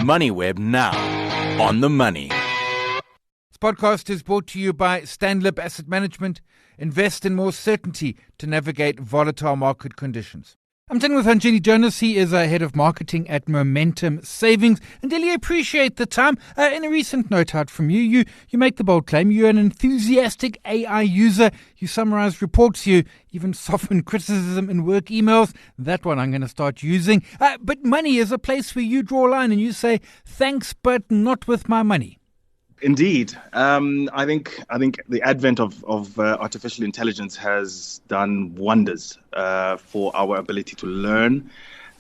Moneyweb now. On the money. This podcast is brought to you by Stanlib Asset Management. Invest in more certainty to navigate volatile market conditions. I'm talking with Andile Jonas. He is head of marketing at Momentum Savings. Andile, I appreciate the time. In a recent note out from you make the bold claim you're an enthusiastic AI user. You summarize reports. You even soften criticism in work emails. That one I'm going to start using. But money is a place where you draw a line and you say, thanks, but not with my money. Indeed. I think the advent of artificial intelligence has done wonders for our ability to learn,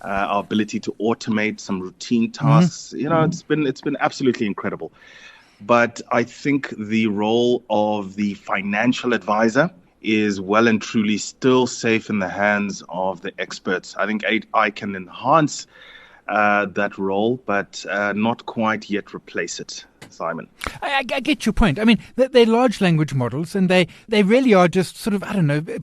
our ability to automate some routine tasks. Mm-hmm. It's been absolutely incredible. But I think the role of the financial advisor is well and truly still safe in the hands of the experts. I think AI can enhance that role, but not quite yet replace it, Simon. I get your point. I mean, they're large language models, and they really are just sort of,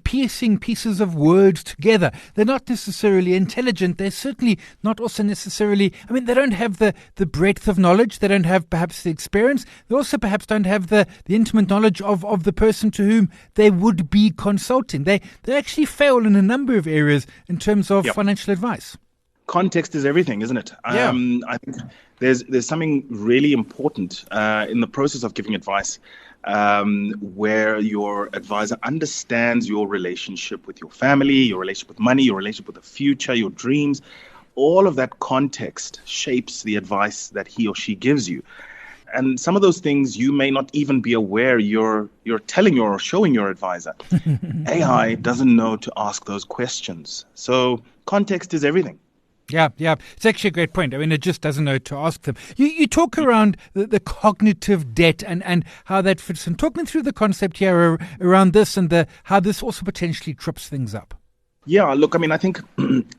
piecing pieces of words together. They're not necessarily intelligent. They're certainly not also necessarily, they don't have the breadth of knowledge. They don't have perhaps the experience. They also perhaps don't have the intimate knowledge of the person to whom they would be consulting. They actually fail in a number of areas in terms of financial advice. Context is everything, isn't it? Yeah. I think there's something really important in the process of giving advice where your advisor understands your relationship with your family, your relationship with money, your relationship with the future, your dreams. All of that context shapes the advice that he or she gives you. And some of those things you may not even be aware you're telling or showing your advisor. AI doesn't know to ask those questions. So context is everything. Yeah. It's actually a great point. It just doesn't know to ask them. You talk around the cognitive debt and how that fits in. Talk me through the concept here around this and how this also potentially trips things up. Yeah, look, I think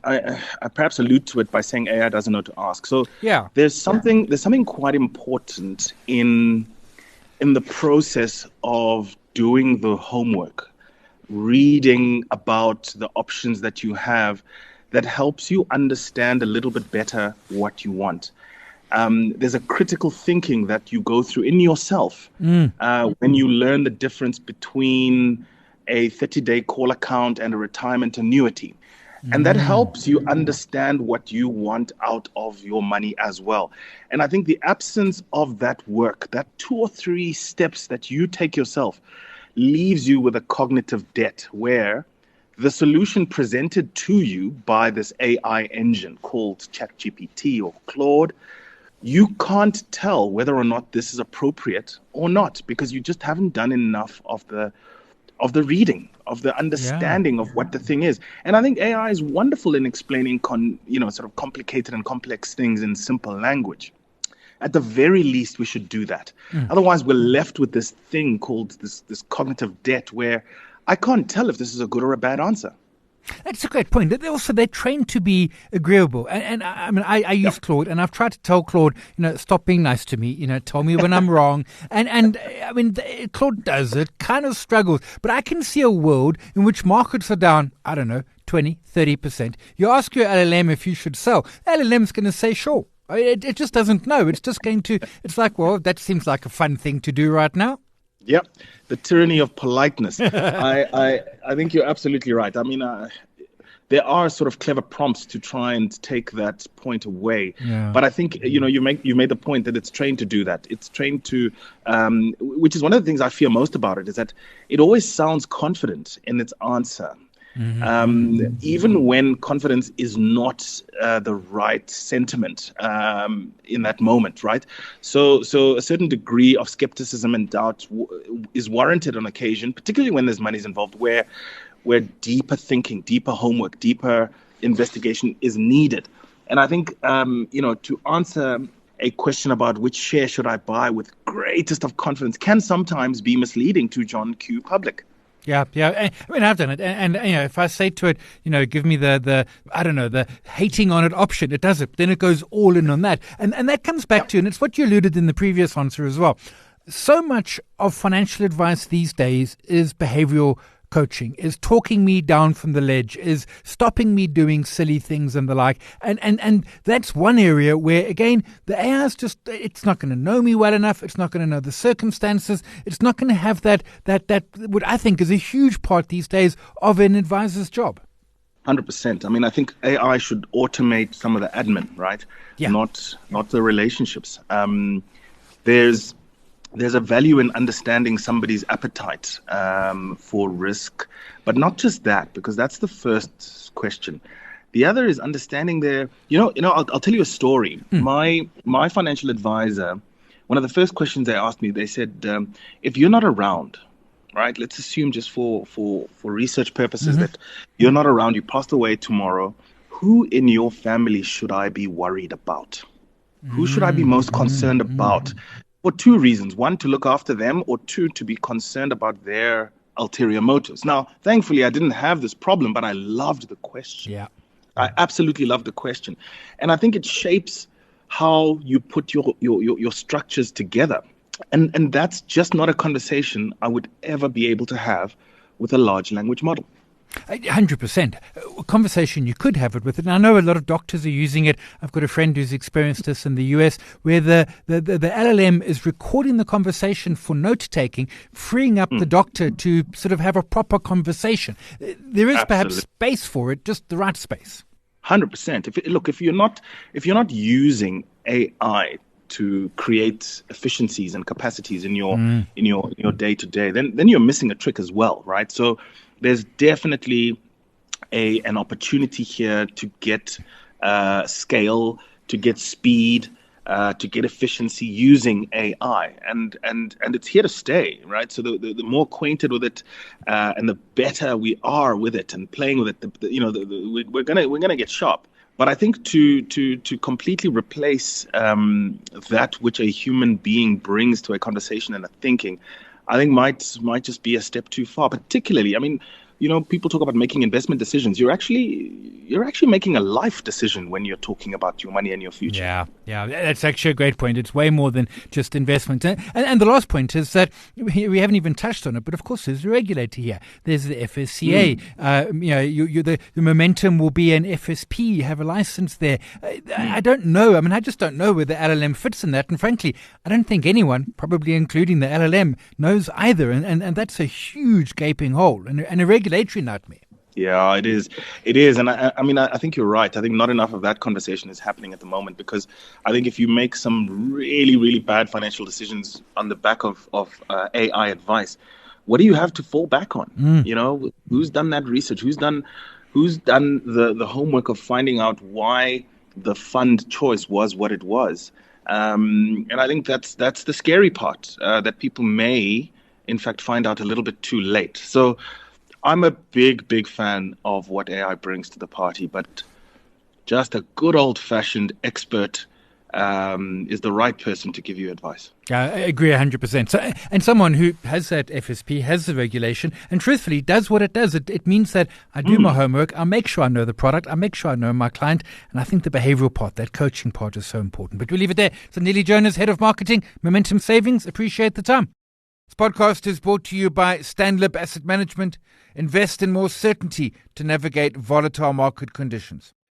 I perhaps allude to it by saying AI doesn't know to ask. So there's something quite important in the process of doing the homework, reading about the options that you have that helps you understand a little bit better what you want. There's a critical thinking that you go through in yourself when you learn the difference between a 30-day call account and a retirement annuity. And that helps you understand what you want out of your money as well. And I think the absence of that work, that 2 or 3 steps that you take yourself, leaves you with a cognitive debt where the solution presented to you by this AI engine called ChatGPT or Claude, you can't tell whether or not this is appropriate or not because you just haven't done enough of the reading, of the understanding of what the thing is. And I think AI is wonderful in explaining sort of complicated and complex things in simple language. At the very least, we should do that. Otherwise, we're left with this thing called this cognitive debt where I can't tell if this is a good or a bad answer. That's a great point. They're trained to be agreeable. And I use Claude, and I've tried to tell Claude, stop being nice to me, tell me when I'm wrong. And Claude does it, kind of struggles. But I can see a world in which markets are down, 20, 30%. You ask your LLM if you should sell. LLM's going to say, sure. It just doesn't know. It's just going to, it's like, well, that seems like a fun thing to do right now. Yep, the tyranny of politeness. I think you're absolutely right. There are sort of clever prompts to try and take that point away. Yeah. But I think you made the point that it's trained to do that. It's trained to, which is one of the things I fear most about it, is that it always sounds confident in its answer. Mm-hmm. Even when confidence is not the right sentiment in that moment, right? So a certain degree of skepticism and doubt is warranted on occasion, particularly when there's monies involved, where deeper thinking, deeper homework, deeper investigation is needed. And I think to answer a question about which share should I buy with greatest of confidence can sometimes be misleading to John Q. Public. Yeah. I've done it. And if I say to it, give me the hating on it option, it does it. Then it goes all in on that. And that comes back to, and it's what you alluded in the previous answer as well. So much of financial advice these days is behavioral coaching, is talking me down from the ledge, is stopping me doing silly things and the like. And that's one area where, again, the AI is just, it's not going to know me well enough. It's not going to know the circumstances. It's not going to have that what I think is a huge part these days of an advisor's job. 100%. I mean, I think AI should automate some of the admin, right? Yeah. Not the relationships. There's a value in understanding somebody's appetite for risk, but not just that, because that's the first question. The other is understanding their, I'll tell you a story. My financial advisor, one of the first questions they asked me, they said, if you're not around, right, let's assume just for research purposes that you're not around, you passed away tomorrow, who in your family should I be worried about? Who should I be most concerned about? For two reasons. One, to look after them, or two, to be concerned about their ulterior motives. Now, thankfully, I didn't have this problem, but I loved the question. Yeah. I absolutely loved the question. And I think it shapes how you put your structures together. And that's just not a conversation I would ever be able to have with a large language model. 100%. A conversation you could have it with it. And I know a lot of doctors are using it. I've got a friend who's experienced this in the US, where the LLM is recording the conversation for note-taking, freeing up the doctor to sort of have a proper conversation. There is perhaps space for it, just the right space. 100%. If you're not using AI to create efficiencies and capacities in your day-to-day, then you're missing a trick as well, right? So there's definitely an opportunity here to get scale, to get speed, to get efficiency using AI, and it's here to stay, right? So the more acquainted with it, and the better we are with it and playing with it, we're gonna get sharp. But I think to completely replace that which a human being brings to a conversation and a thinking, I think might just be a step too far. Particularly, I mean, people talk about making investment decisions. You're actually making a life decision when you're talking about your money and your future. Yeah, that's actually a great point. It's way more than just investment. And the last point is that we haven't even touched on it, but of course there's a regulator here. There's the FSCA. The momentum will be an FSP. You have a license there. I don't know. I mean, I just don't know where the LLM fits in that. And frankly, I don't think anyone, probably including the LLM, knows either. And that's a huge gaping hole and a regulatory nightmare. Yeah, it is. It is. And I think you're right. I think not enough of that conversation is happening at the moment, because I think if you make some really, really bad financial decisions on the back of AI advice, what do you have to fall back on? Who's done that research? Who's done the homework of finding out why the fund choice was what it was? And I think that's the scary part, that people may, in fact, find out a little bit too late. So I'm a big fan of what AI brings to the party, but just a good old-fashioned expert is the right person to give you advice. I agree 100%. So, and someone who has that FSP, has the regulation, and truthfully does what it does. It means that I do my homework, I make sure I know the product, I make sure I know my client, and I think the behavioral part, that coaching part, is so important. But we'll leave it there. So Andile Jonas, Head of Marketing, Momentum Savings. Appreciate the time. This podcast is brought to you by Andile Asset Management. Invest in more certainty to navigate volatile market conditions.